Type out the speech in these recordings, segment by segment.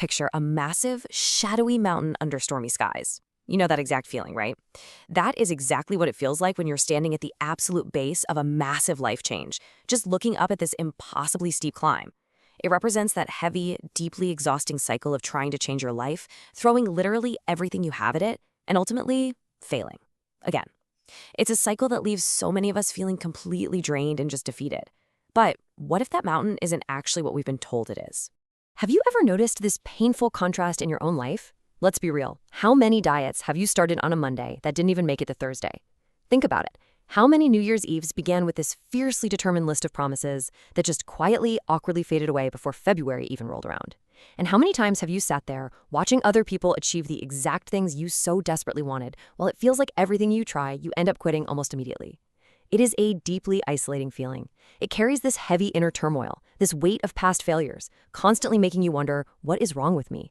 Picture a massive, shadowy mountain under stormy skies. You know that exact feeling, right? That is exactly what it feels like when you're standing at the absolute base of a massive life change, just looking up at this impossibly steep climb. It represents that heavy, deeply exhausting cycle of trying to change your life, throwing literally everything you have at it, and ultimately failing. Again. It's a cycle that leaves so many of us feeling completely drained and just defeated. But what if that mountain isn't actually what we've been told it is? Have you ever noticed this painful contrast in your own life? Let's be real. How many diets have you started on a Monday that didn't even make it to Thursday? Think about it. How many New Year's Eves began with this fiercely determined list of promises that just quietly, awkwardly faded away before February even rolled around? And how many times have you sat there watching other people achieve the exact things you so desperately wanted, while it feels like everything you try, you end up quitting almost immediately? It is a deeply isolating feeling. It carries this heavy inner turmoil, this weight of past failures, constantly making you wonder, what is wrong with me?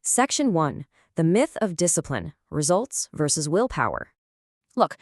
Section 1. The myth of discipline, results versus willpower. Look,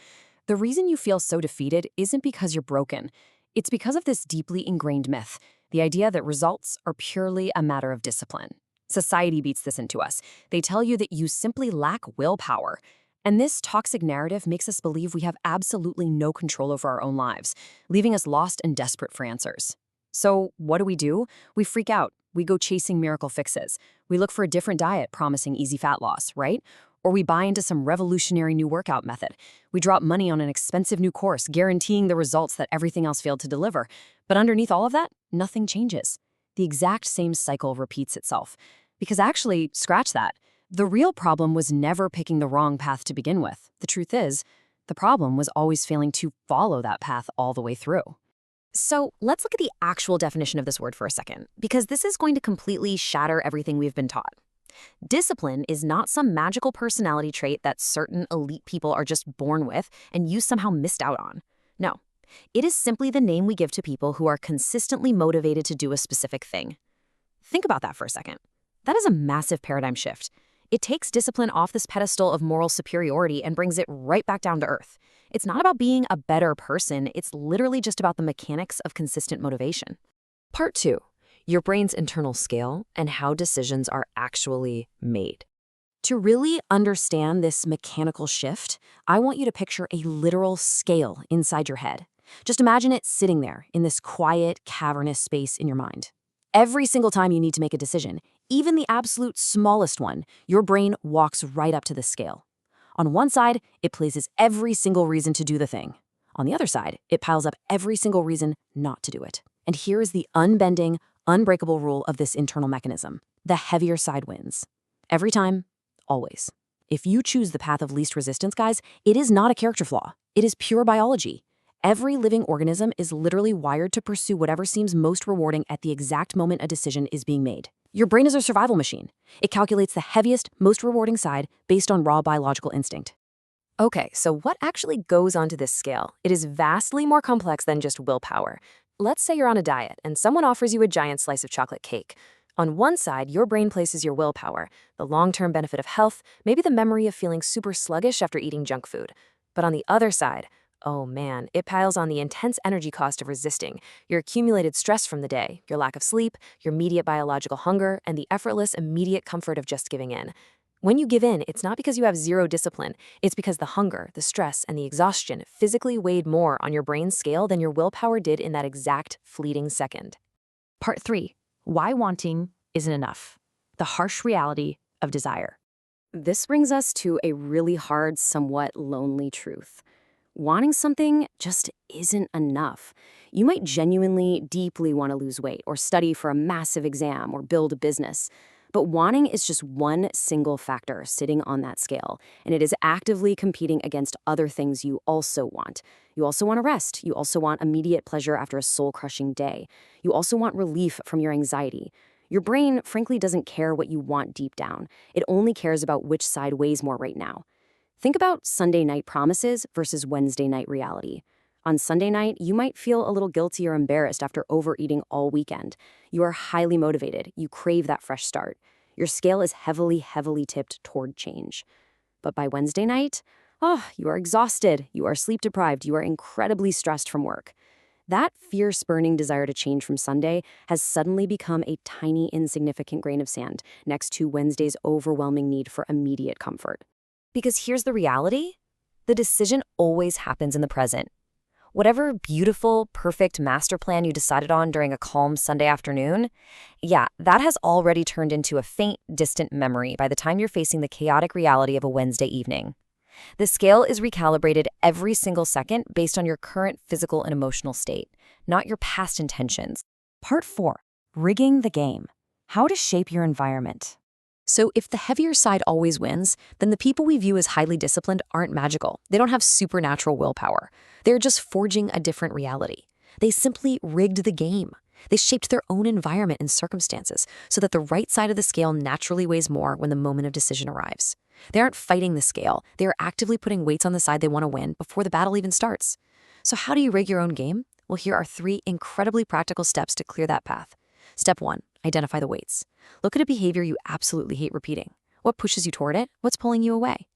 the reason you feel so defeated isn't because you're broken. It's because of this deeply ingrained myth, the idea that results are purely a matter of discipline. Society beats this into us. They tell you that you simply lack willpower. And this toxic narrative makes us believe we have absolutely no control over our own lives, leaving us lost and desperate for answers. So what do? We freak out. We go chasing miracle fixes. We look for a different diet promising easy fat loss, right? Or we buy into some revolutionary new workout method. We drop money on an expensive new course, guaranteeing the results that everything else failed to deliver. But underneath all of that, nothing changes. The exact same cycle repeats itself. Because actually, scratch that. The real problem was never picking the wrong path to begin with. The truth is, the problem was always failing to follow that path all the way through. So let's look at the actual definition of this word for a second, because this is going to completely shatter everything we've been taught. Discipline is not some magical personality trait that certain elite people are just born with and you somehow missed out on. No, it is simply the name we give to people who are consistently motivated to do a specific thing. Think about that for a second. That is a massive paradigm shift. It takes discipline off this pedestal of moral superiority and brings it right back down to earth. It's not about being a better person, it's literally just about the mechanics of consistent motivation. Part 2. Your brain's internal scale and how decisions are actually made. To really understand this mechanical shift, I want you to picture a literal scale inside your head. Just imagine it sitting there in this quiet, cavernous space in your mind. Every single time you need to make a decision, even the absolute smallest one, your brain walks right up to the scale. On one side, it places every single reason to do the thing. On the other side, it piles up every single reason not to do it. And here is the unbending, unbreakable rule of this internal mechanism. The heavier side wins. Every time, always. If you choose the path of least resistance, guys, it is not a character flaw. It is pure biology. Every living organism is literally wired to pursue whatever seems most rewarding at the exact moment a decision is being made. Your brain is a survival machine. It calculates the heaviest, most rewarding side based on raw biological instinct. Okay, so what actually goes onto this scale? It is vastly more complex than just willpower. Let's say you're on a diet and someone offers you a giant slice of chocolate cake. On one side, your brain places your willpower, the long-term benefit of health, maybe the memory of feeling super sluggish after eating junk food. But on the other side, oh man, it piles on the intense energy cost of resisting, your accumulated stress from the day, your lack of sleep, your immediate biological hunger, and the effortless, immediate comfort of just giving in. When you give in, it's not because you have zero discipline. It's because the hunger, the stress, and the exhaustion physically weighed more on your brain's scale than your willpower did in that exact fleeting second. Part 3. Why wanting isn't enough. The harsh reality of desire. This brings us to a really hard, somewhat lonely truth. Wanting something just isn't enough. You might genuinely, deeply want to lose weight or study for a massive exam or build a business. But wanting is just one single factor sitting on that scale, and it is actively competing against other things you also want. You also want to rest. You also want immediate pleasure after a soul-crushing day. You also want relief from your anxiety. Your brain, frankly, doesn't care what you want deep down. It only cares about which side weighs more right now. Think about Sunday night promises versus Wednesday night reality. On Sunday night, you might feel a little guilty or embarrassed after overeating all weekend. You are highly motivated. You crave that fresh start. Your scale is heavily, heavily tipped toward change. But by Wednesday night, you are exhausted. You are sleep deprived. You are incredibly stressed from work. That fierce-burning desire to change from Sunday has suddenly become a tiny, insignificant grain of sand next to Wednesday's overwhelming need for immediate comfort. Because here's the reality. The decision always happens in the present. Whatever beautiful, perfect master plan you decided on during a calm Sunday afternoon, yeah, that has already turned into a faint, distant memory by the time you're facing the chaotic reality of a Wednesday evening. The scale is recalibrated every single second based on your current physical and emotional state, not your past intentions. Part 4. Rigging the game. How to shape your environment. So if the heavier side always wins, then the people we view as highly disciplined aren't magical. They don't have supernatural willpower. They're just forging a different reality. They simply rigged the game. They shaped their own environment and circumstances so that the right side of the scale naturally weighs more when the moment of decision arrives. They aren't fighting the scale. They are actively putting weights on the side they want to win before the battle even starts. So how do you rig your own game? Well, here are 3 incredibly practical steps to clear that path. Step 1, identify the weights. Look at a behavior you absolutely hate repeating. What pushes you toward it? What's pulling you away?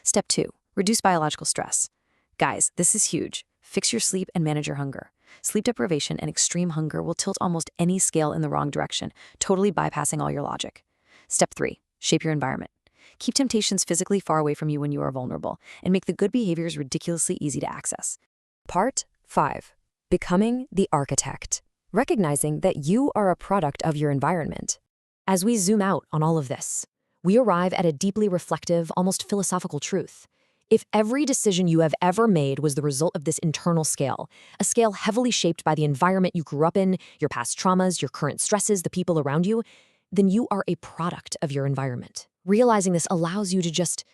Step 2, reduce biological stress. Guys, this is huge. Fix your sleep and manage your hunger. Sleep deprivation and extreme hunger will tilt almost any scale in the wrong direction, totally bypassing all your logic. Step 3, shape your environment. Keep temptations physically far away from you when you are vulnerable, and make the good behaviors ridiculously easy to access. Part 5, becoming the architect. Recognizing that you are a product of your environment. As we zoom out on all of this, we arrive at a deeply reflective, almost philosophical truth. If every decision you have ever made was the result of this internal scale, a scale heavily shaped by the environment you grew up in, your past traumas, your current stresses, the people around you, then you are a product of your environment. Realizing this allows you to just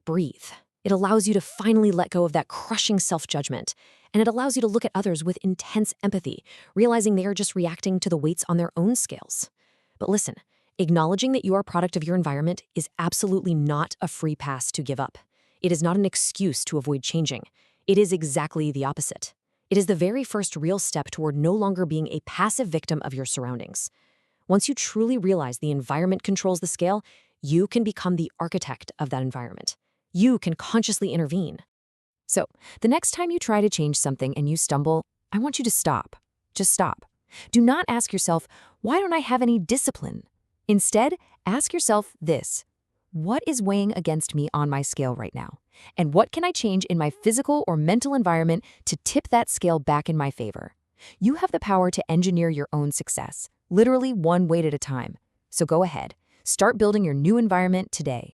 breathe. It allows you to finally let go of that crushing self-judgment, and it allows you to look at others with intense empathy, realizing they are just reacting to the weights on their own scales. But listen, acknowledging that you are a product of your environment is absolutely not a free pass to give up. It is not an excuse to avoid changing. It is exactly the opposite. It is the very first real step toward no longer being a passive victim of your surroundings. Once you truly realize the environment controls the scale, you can become the architect of that environment. You can consciously intervene. So, the next time you try to change something and you stumble, I want you to stop. Just stop. Do not ask yourself, why don't I have any discipline? Instead, ask yourself this: what is weighing against me on my scale right now? And what can I change in my physical or mental environment to tip that scale back in my favor? You have the power to engineer your own success, literally one weight at a time. So go ahead, start building your new environment today.